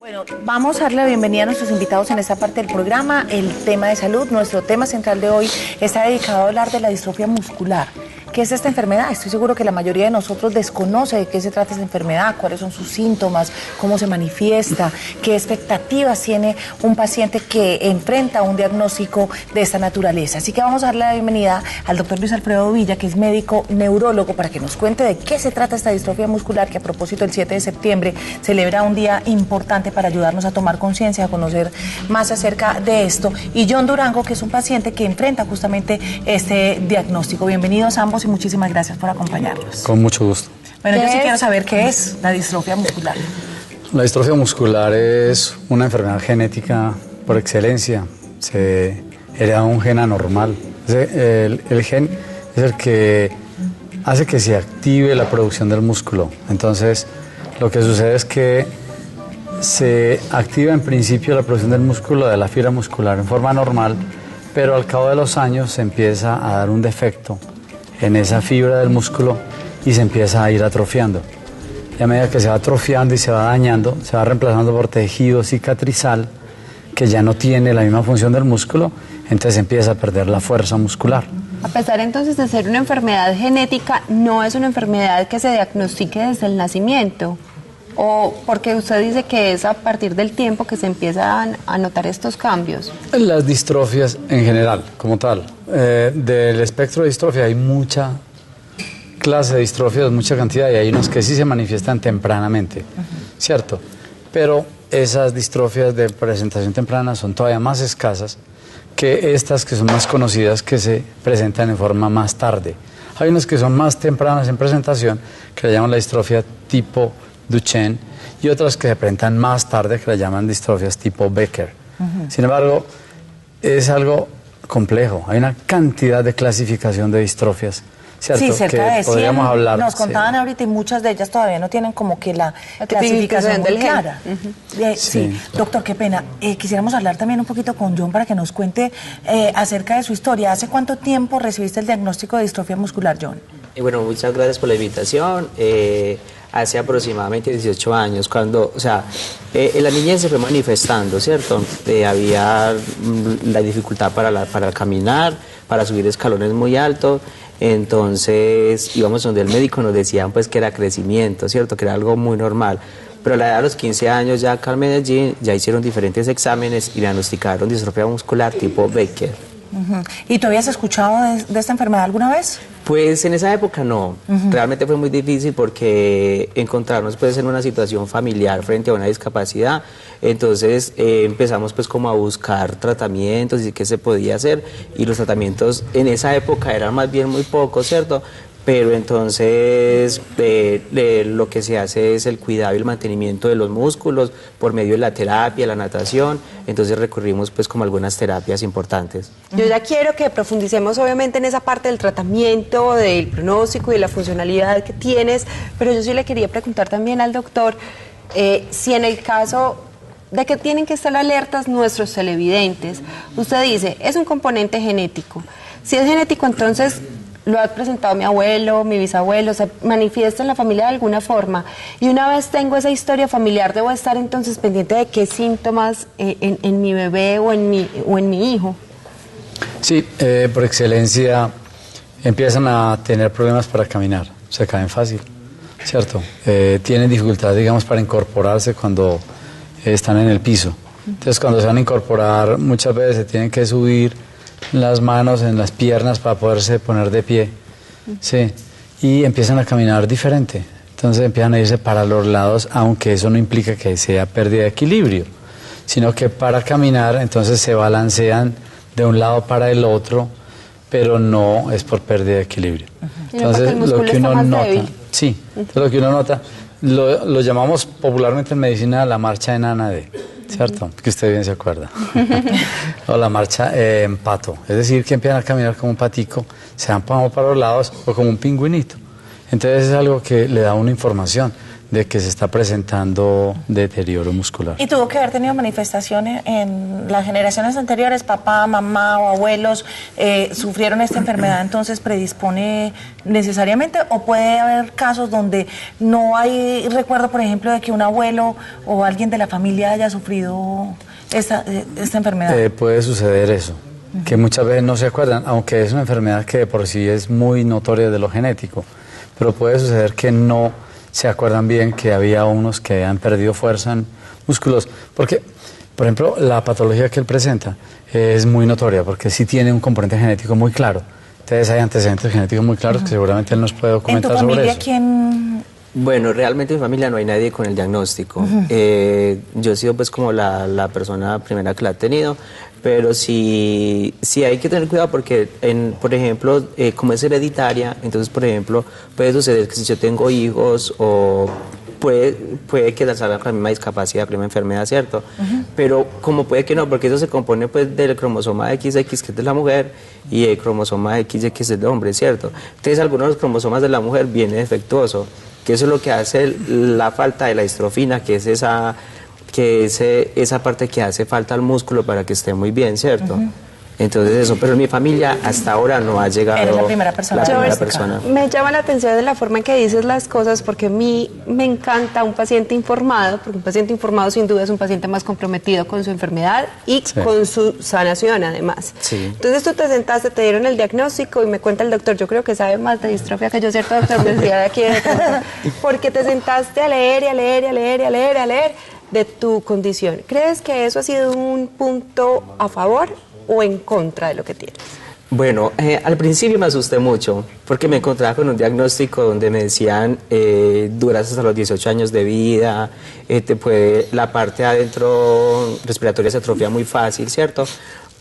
Bueno, vamos a darle la bienvenida a nuestros invitados en esta parte del programa, el tema de salud. Nuestro tema central de hoy está dedicado a hablar de la distrofia muscular. ¿Qué es esta enfermedad? Estoy seguro que la mayoría de nosotros desconoce de qué se trata esta enfermedad, cuáles son sus síntomas, cómo se manifiesta, qué expectativas tiene un paciente que enfrenta un diagnóstico de esta naturaleza. Así que vamos a darle la bienvenida al doctor Luis Alfredo Villa, que es médico neurólogo, para que nos cuente de qué se trata esta distrofia muscular, que a propósito el 7 de septiembre celebra un día importante para ayudarnos a tomar conciencia, a conocer más acerca de esto. Y John Durango, que es un paciente que enfrenta justamente este diagnóstico. Bienvenidos ambos y muchísimas gracias por acompañarnos. Con mucho gusto. Bueno, yo sí quiero saber qué es la distrofia muscular. La distrofia muscular es una enfermedad genética por excelencia. Se hereda un gen anormal. El gen es el que hace que se active la producción del músculo. Entonces, lo que sucede es que se activa en principio la producción del músculo, de la fibra muscular, en forma normal, pero al cabo de los años se empieza a dar un defecto en esa fibra del músculo y se empieza a ir atrofiando. Y a medida que se va atrofiando y se va dañando, se va reemplazando por tejido cicatrizal que ya no tiene la misma función del músculo, entonces empieza a perder la fuerza muscular. A pesar entonces de ser una enfermedad genética, no es una enfermedad que se diagnostique desde el nacimiento. ¿O porque usted dice que es a partir del tiempo que se empiezan a notar estos cambios? Las distrofias en general, como tal, del espectro de distrofia hay mucha clase de distrofias, mucha cantidad, y hay unas que sí se manifiestan tempranamente, ¿cierto? Pero esas distrofias de presentación temprana son todavía más escasas que estas que son más conocidas, que se presentan en forma más tarde. Hay unas que son más tempranas en presentación, que le llaman la distrofia tipo Duchenne, y otras que se presentan más tarde, que le llaman distrofias tipo Becker. Sin embargo, es algo complejo. Hay una cantidad de clasificación de distrofias, ¿cierto? Sí, cerca que de 100, podríamos hablar. nos contaban ahorita, y muchas de ellas todavía no tienen como que la clasificación muy clara. Sí, doctor, qué pena. Quisiéramos hablar también un poquito con John para que nos cuente acerca de su historia. ¿Hace cuánto tiempo recibiste el diagnóstico de distrofia muscular, John? Bueno, muchas gracias por la invitación. Hace aproximadamente 18 años, cuando, la niñez se fue manifestando, ¿cierto? Había la dificultad para caminar, para subir escalones muy altos, entonces íbamos donde el médico, nos decían pues que era crecimiento, ¿cierto? Que era algo muy normal. Pero a la edad de los 15 años, ya acá en Medellín, ya hicieron diferentes exámenes y diagnosticaron distrofia muscular tipo Becker. ¿Y tú habías escuchado de esta enfermedad alguna vez? Pues en esa época no, realmente fue muy difícil porque encontrarnos pues en una situación familiar frente a una discapacidad, entonces empezamos pues como a buscar tratamientos y qué se podía hacer, y los tratamientos en esa época eran más bien muy pocos, ¿cierto? Pero entonces lo que se hace es el cuidado y el mantenimiento de los músculos por medio de la terapia, la natación, entonces recurrimos pues como algunas terapias importantes. Yo ya quiero que profundicemos obviamente en esa parte del tratamiento, del pronóstico y de la funcionalidad que tienes, pero yo sí le quería preguntar también al doctor si en el caso de que tienen que estar alertas nuestros televidentes, usted dice, es un componente genético. Si es genético, entonces lo ha presentado mi abuelo, mi bisabuelo, se manifiesta en la familia de alguna forma, y una vez tengo esa historia familiar, debo estar entonces pendiente de qué síntomas en mi bebé o en mi hijo. Sí, por excelencia empiezan a tener problemas para caminar, se caen fácil, ¿cierto? Tienen dificultad, digamos, para incorporarse cuando están en el piso. Entonces, cuando se van a incorporar, muchas veces se tienen que subir las manos en las piernas para poderse poner de pie, sí, y empiezan a caminar diferente. Entonces empiezan a irse para los lados, aunque eso no implica que sea pérdida de equilibrio, sino que para caminar entonces se balancean de un lado para el otro, pero no es por pérdida de equilibrio. Entonces lo que uno nota, sí, lo que uno nota, lo llamamos popularmente en medicina la marcha enana de, ¿cierto? Que usted bien se acuerda. O la marcha en pato, es decir, que empiezan a caminar como un patico, se van para los lados o como un pingüinito. Entonces es algo que le da una información de que se está presentando deterioro muscular. ¿Y tuvo que haber tenido manifestaciones en las generaciones anteriores? Papá, mamá o abuelos sufrieron esta enfermedad, entonces predispone necesariamente, o puede haber casos donde no hay recuerdo, por ejemplo, de que un abuelo o alguien de la familia haya sufrido esta enfermedad. Puede suceder eso, que muchas veces no se acuerdan, aunque es una enfermedad que de por sí es muy notoria de lo genético, pero puede suceder que no se acuerdan bien que había unos que han perdido fuerza en músculos, porque, por ejemplo, la patología que él presenta es muy notoria, porque sí tiene un componente genético muy claro. Entonces hay antecedentes genéticos muy claros que seguramente él nos puede documentar sobre eso. ¿En tu familia quién...? Bueno, realmente en mi familia no hay nadie con el diagnóstico. Yo he sido pues como la persona primera que la ha tenido, pero sí hay que tener cuidado porque, por ejemplo, como es hereditaria, entonces, por ejemplo, puede suceder que si yo tengo hijos o puede que salgan con la misma discapacidad, la misma enfermedad, ¿cierto? Pero como puede que no, porque eso se compone pues del cromosoma XX, que es de la mujer, y el cromosoma XX, que es del hombre, ¿cierto? Entonces, algunos de los cromosomas de la mujer vienen defectuosos, que eso es lo que hace la falta de la distrofina, que es esa parte que hace falta al músculo para que esté muy bien, ¿cierto? Entonces eso, pero en mi familia hasta ahora no ha llegado. Eres la primera persona. Me llama la atención de la forma en que dices las cosas, porque a mí me encanta un paciente informado, porque un paciente informado sin duda es un paciente más comprometido con su enfermedad y con su sanación además. Sí. Entonces tú te sentaste, te dieron el diagnóstico y me cuenta el doctor, yo creo que sabe más de distrofia que yo, ¿cierto, doctor? Me decía de aquí, porque te sentaste a leer y a leer y a leer y a leer y a leer de tu condición. ¿Crees que eso ha sido un punto a favor o en contra de lo que tienes? Bueno, al principio me asusté mucho porque me encontraba con un diagnóstico donde me decían duras hasta los 18 años de vida, la parte adentro respiratoria se atrofia muy fácil, ¿cierto?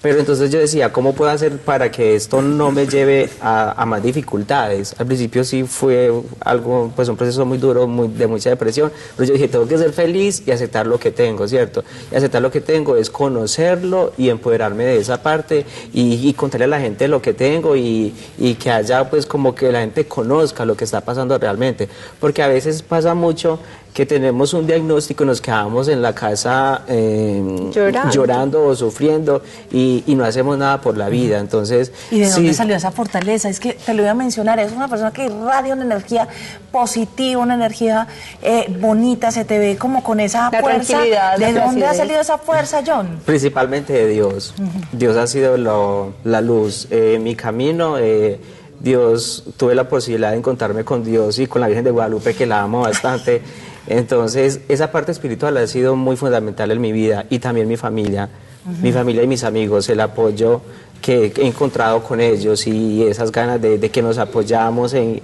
Pero entonces yo decía, ¿cómo puedo hacer para que esto no me lleve a más dificultades? Al principio sí fue algo, pues un proceso muy duro, de mucha depresión, pero yo dije, tengo que ser feliz y aceptar lo que tengo, ¿cierto? Y aceptar lo que tengo es conocerlo y empoderarme de esa parte y contarle a la gente lo que tengo y que haya pues como que la gente conozca lo que está pasando realmente, porque a veces pasa mucho que tenemos un diagnóstico y nos quedamos en la casa llorando o sufriendo y no hacemos nada por la vida. Entonces, ¿y de dónde salió esa fortaleza? Es que te lo iba a mencionar, es una persona que irradia una energía positiva, una energía bonita, se te ve como con esa fuerza. ¿De dónde ha salido esa fuerza, John? Principalmente de Dios. Dios ha sido la luz. Mi camino... Dios, tuve la posibilidad de encontrarme con Dios y con la Virgen de Guadalupe, que la amo bastante. Entonces, esa parte espiritual ha sido muy fundamental en mi vida y también mi familia y mis amigos, el apoyo que he encontrado con ellos y esas ganas de que nos apoyamos en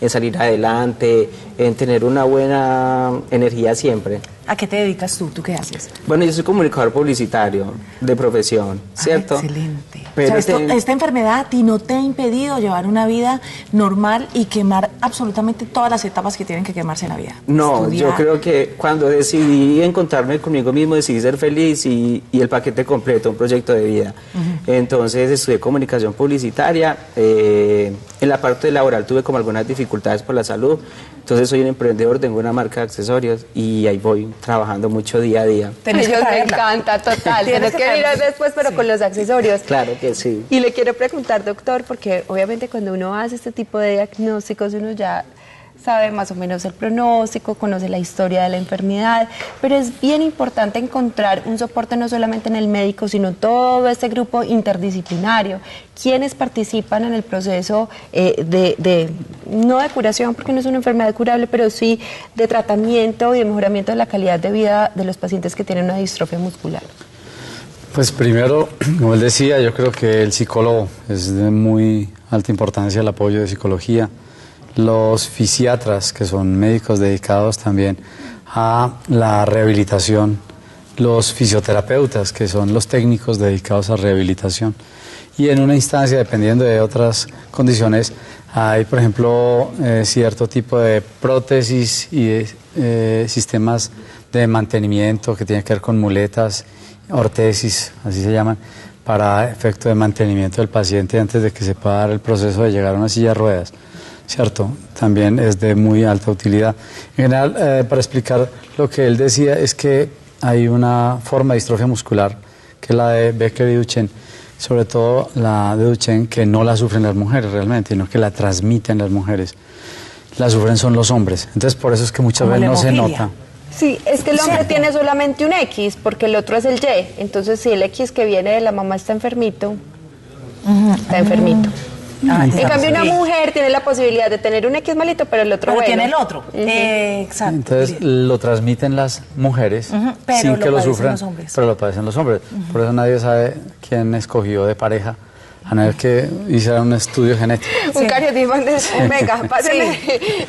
salir adelante, en tener una buena energía siempre. ¿A qué te dedicas tú? ¿Tú qué haces? Bueno, yo soy comunicador publicitario de profesión, ¿cierto? Excelente. Pero o sea, esta enfermedad a ti no te ha impedido llevar una vida normal y quemar absolutamente todas las etapas que tienen que quemarse en la vida. No, estudiar. Yo creo que cuando decidí encontrarme conmigo mismo, decidí ser feliz y el paquete completo, un proyecto de vida. Entonces estudié comunicación publicitaria. En la parte laboral tuve como algunas dificultades por la salud. Entonces soy un emprendedor, tengo una marca de accesorios y ahí voy trabajando mucho día a día. Me encanta, total. Tienes que mirar después, pero con los accesorios. Claro que sí. Y le quiero preguntar, doctor, porque obviamente cuando uno hace este tipo de diagnósticos, uno ya sabe más o menos el pronóstico, conoce la historia de la enfermedad, pero es bien importante encontrar un soporte no solamente en el médico, sino todo este grupo interdisciplinario. ¿Quiénes participan en el proceso no de curación, porque no es una enfermedad curable, pero sí de tratamiento y de mejoramiento de la calidad de vida de los pacientes que tienen una distrofia muscular? Pues primero, como él decía, yo creo que el psicólogo es de muy alta importancia, el apoyo de psicología. Los fisiatras, que son médicos dedicados también a la rehabilitación, los fisioterapeutas, que son los técnicos dedicados a rehabilitación. Y en una instancia, dependiendo de otras condiciones, hay, por ejemplo, cierto tipo de prótesis y sistemas de mantenimiento que tienen que ver con muletas, ortesis, así se llaman, para efecto de mantenimiento del paciente antes de que se pueda dar el proceso de llegar a una silla de ruedas. ¿cierto? También es de muy alta utilidad. En general, para explicar lo que él decía, es que hay una forma de distrofia muscular, que es la de Becker y Duchenne, sobre todo la de Duchenne, que no la sufren las mujeres realmente, sino que la transmiten las mujeres. La sufren son los hombres. Entonces, por eso es que muchas veces no se nota. Sí, es que el hombre tiene solamente un X, porque el otro es el Y. Entonces, si el X que viene de la mamá está enfermito, está enfermito. En cambio, una mujer tiene la posibilidad de tener un X malito, pero el otro pero bueno. tiene el otro. Exacto. Entonces lo transmiten las mujeres pero sin lo que lo padecen sufran, los hombres. pero lo padecen los hombres. Por eso nadie sabe quién escogió de pareja, a no ser que hiciera un estudio genético. Un cariotipo antes, venga, páseme,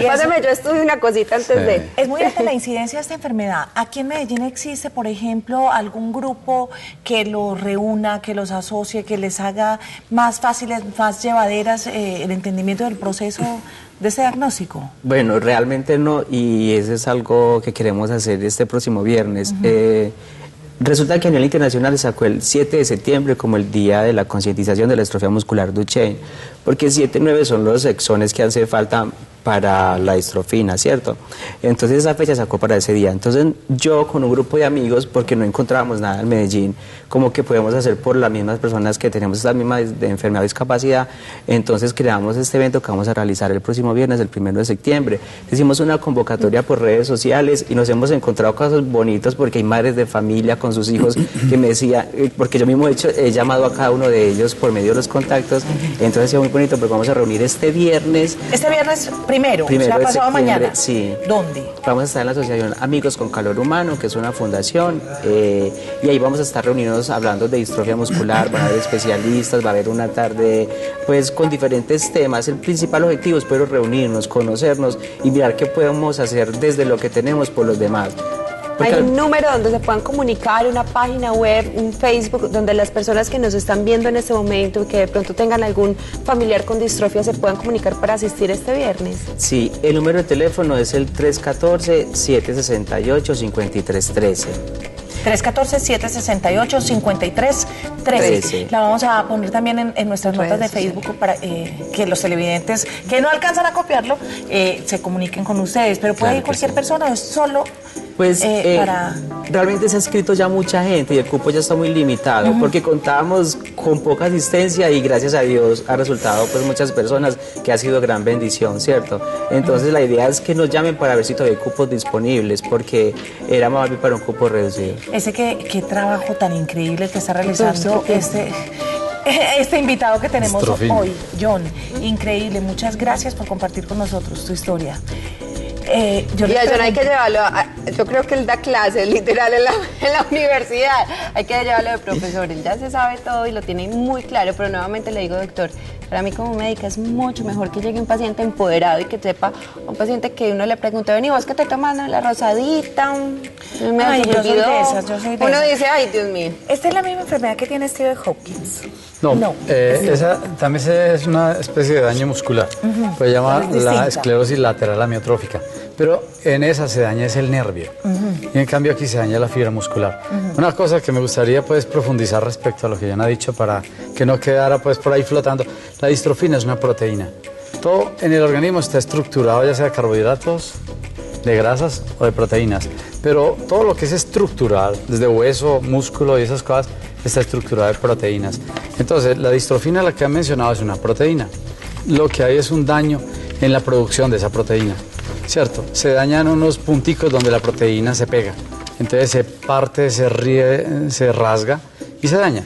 páseme, yo estudio una cosita antes de... Es muy alta la incidencia de esta enfermedad. Aquí en Medellín existe, por ejemplo, algún grupo que los reúna, que los asocie, que les haga más fáciles, más llevaderas el entendimiento del proceso de ese diagnóstico. Bueno, realmente no, y eso es algo que queremos hacer este próximo viernes. Resulta que a nivel internacional se sacó el 7 de septiembre como el día de la concientización de la distrofia muscular Duchenne, porque 7 y 9 son los exones que hacen falta para la distrofina, ¿cierto? Entonces esa fecha sacó para ese día. Entonces yo con un grupo de amigos, porque no encontrábamos nada en Medellín, como que podemos hacer por las mismas personas que tenemos esta misma enfermedad o discapacidad, entonces creamos este evento que vamos a realizar el próximo viernes, el 1 de septiembre. Hicimos una convocatoria por redes sociales y nos hemos encontrado casos bonitos porque hay madres de familia con sus hijos que me decían, porque yo mismo he llamado a cada uno de ellos por medio de los contactos, entonces ha sido muy bonito porque vamos a reunir este viernes. Este viernes primero o sea, de pasado septiembre, mañana. Sí. ¿Dónde? Vamos a estar en la asociación Amigos con Calor Humano, que es una fundación, y ahí vamos a estar reunidos hablando de distrofia muscular, van a haber especialistas, va a haber una tarde pues con diferentes temas. El principal objetivo es poder reunirnos, conocernos y mirar qué podemos hacer desde lo que tenemos por los demás. Hay un número donde se puedan comunicar, una página web, un Facebook, donde las personas que nos están viendo en este momento y que de pronto tengan algún familiar con distrofia se puedan comunicar para asistir este viernes. Sí, el número de teléfono es el 314-768-5313. 314-768-5313. La vamos a poner también en nuestras notas de Facebook para que los televidentes que no alcanzan a copiarlo se comuniquen con ustedes. Pero puede ir cualquier persona, es solo pues para... realmente se ha inscrito ya mucha gente y el cupo ya está muy limitado porque contábamos con poca asistencia y gracias a Dios ha resultado pues muchas personas que ha sido gran bendición, ¿cierto? Entonces la idea es que nos llamen para ver si todavía hay cupos disponibles porque era más bien para un cupo reducido. Qué trabajo tan increíble que está realizando este invitado que tenemos hoy, John. Increíble, muchas gracias por compartir con nosotros tu historia. Y a John hay que llevarlo, yo creo que él da clases literal en la universidad, hay que llevarlo de profesor, él ya se sabe todo y lo tiene muy claro, pero nuevamente le digo, doctor, para mí como médica es mucho mejor que llegue un paciente empoderado y que sepa, un paciente que uno le pregunte, ven y vos que te tomas la rosadita, ay, yo soy de esas, uno dice, ay Dios mío. ¿Esta es la misma enfermedad que tiene Stephen Hopkins? No. Esa también es una especie de daño muscular, se llama la esclerosis lateral amiotrófica, pero en esa se daña es el nervio y en cambio aquí se daña la fibra muscular. Una cosa que me gustaría pues profundizar respecto a lo que John ha dicho para que no quedara pues por ahí flotando, la distrofina es una proteína. Todo en el organismo está estructurado ya sea de carbohidratos, de grasas o de proteínas, pero todo lo que es estructural, desde hueso, músculo y esas cosas, está estructurado de proteínas. Entonces, la distrofina, la que han mencionado, es una proteína. Lo que hay es un daño en la producción de esa proteína, ¿cierto? Se dañan unos punticos donde la proteína se pega. Entonces se parte, se ríe, se rasga y se daña.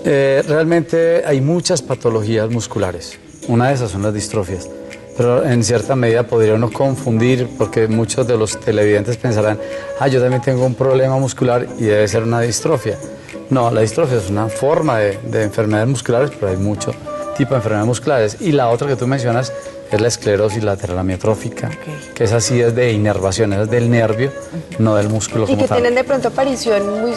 Realmente hay muchas patologías musculares. Una de esas son las distrofias. Pero en cierta medida podría uno confundir, porque muchos de los televidentes pensarán, yo también tengo un problema muscular y debe ser una distrofia. No, la distrofia es una forma de enfermedades musculares, pero hay mucho tipo de enfermedades musculares. Y la otra que tú mencionas es la esclerosis lateral amiotrófica, que esa sí es de inervación, es del nervio, no del músculo como tal. Y que tienen de pronto aparición muy...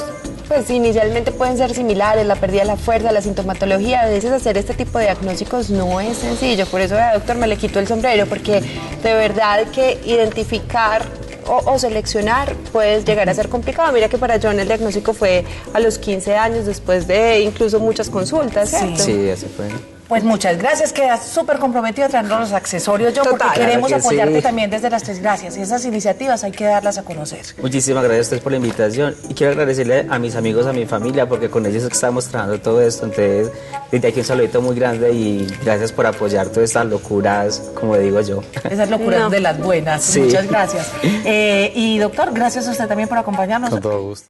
Pues inicialmente pueden ser similares, la pérdida de la fuerza, la sintomatología. A veces hacer este tipo de diagnósticos no es sencillo. Por eso, doctor, me le quito el sombrero, porque de verdad que identificar o seleccionar puede llegar a ser complicado. Mira que para John el diagnóstico fue a los 15 años, después de incluso muchas consultas, ¿cierto? Sí, así fue. Pues muchas gracias, quedas súper comprometido a traernos los accesorios, yo, Total, porque queremos claro que apoyarte sí. también desde las Tres Gracias. Y esas iniciativas hay que darlas a conocer. Muchísimas gracias a ustedes por la invitación y quiero agradecerle a mis amigos, a mi familia, porque con ellos es que estamos trabajando todo esto. Entonces, desde aquí un saludito muy grande y gracias por apoyar todas estas locuras, como digo yo. Esas locuras No. de las buenas. Sí. Muchas gracias. Y doctor, gracias a usted también por acompañarnos. Con todo gusto.